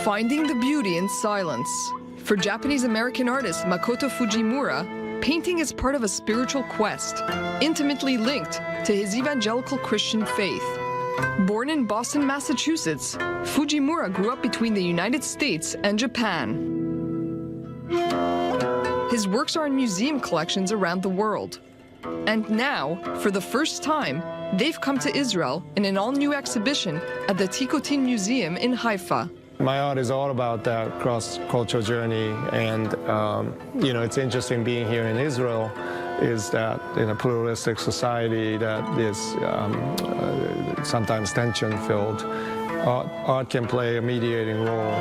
Finding the beauty in silence. For Japanese-American artist Makoto Fujimura, painting is part of a spiritual quest, intimately linked to his evangelical Christian faith. Born in Boston, Massachusetts, Fujimura grew up between the United States and Japan. His works are in museum collections around the world. And now, for the first time, they've come to Israel in an all-new exhibition at the Tikotin Museum in Haifa. My art is all about that cross-cultural journey, and it's interesting being here in Israel is that in a pluralistic society that is sometimes tension-filled, art can play a mediating role.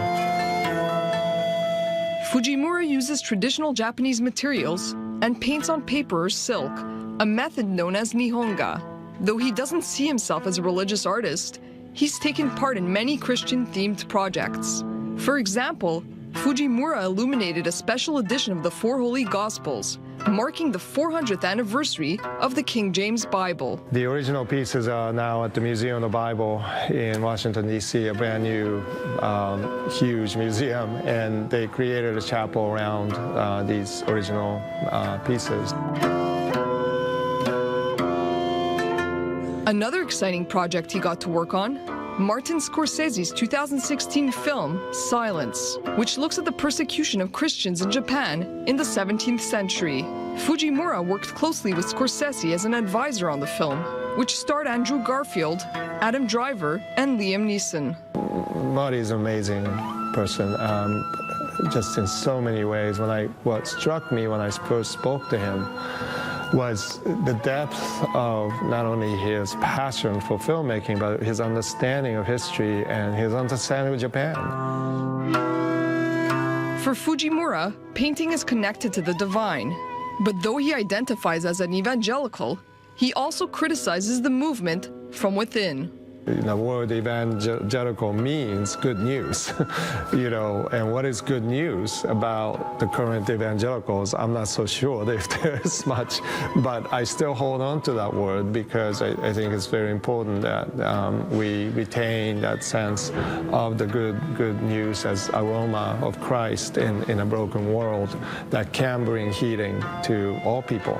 Fujimura uses traditional Japanese materials and paints on paper or silk, a method known as Nihonga. Though he doesn't see himself as a religious artist, he's taken part in many Christian-themed projects. For example, Fujimura illuminated a special edition of the Four Holy Gospels, marking the 400th anniversary of the King James Bible. The original pieces are now at the Museum of the Bible in Washington, D.C., a brand new, huge museum, and they created a chapel around these original pieces. Another exciting project he got to work on, Martin Scorsese's 2016 film, Silence, which looks at the persecution of Christians in Japan in the 17th century. Fujimura worked closely with Scorsese as an advisor on the film, which starred Andrew Garfield, Adam Driver, and Liam Neeson. Marty is an amazing person, just in so many ways. What struck me when I first spoke to him was the depth of not only his passion for filmmaking, but his understanding of history and his understanding of Japan. For Fujimura, painting is connected to the divine. But though he identifies as an evangelical, he also criticizes the movement from within. The word evangelical means good news, and what is good news about the current evangelicals? I'm not so sure if there's much, but I still hold on to that word because I think it's very important that we retain that sense of the good news as aroma of Christ in a broken world that can bring healing to all people.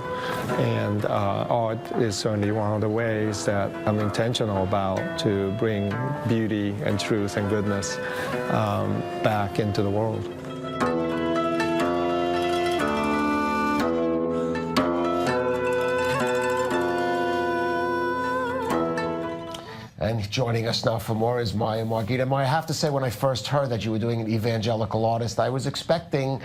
And art is certainly one of the ways that I'm intentional about to bring beauty and truth and goodness back into the world. And joining us now for more is Maya Margit. And Maya, I have to say, when I first heard that you were doing an evangelical artist, I was expecting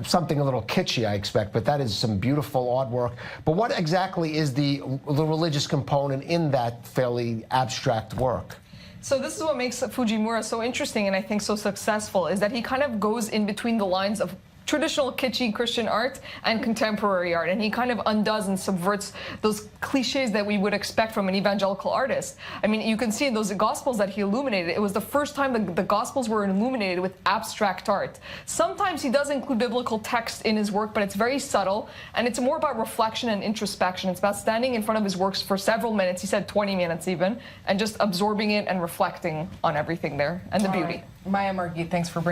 something a little kitschy, I expect, but that is some beautiful artwork. But what exactly is the religious component in that fairly abstract work? So this is what makes Fujimura so interesting and I think so successful, is that he kind of goes in between the lines of traditional kitschy Christian art and contemporary art, and he kind of undoes and subverts those cliches that we would expect from an evangelical artist. I mean, you can see in those Gospels that he illuminated, it was the first time the Gospels were illuminated with abstract art. Sometimes he does include biblical text in his work, but it's very subtle, and it's more about reflection and introspection. It's about standing in front of his works for several minutes, he said 20 minutes even, and just absorbing it and reflecting on everything there and the beauty. Maya Margit, thanks for bringing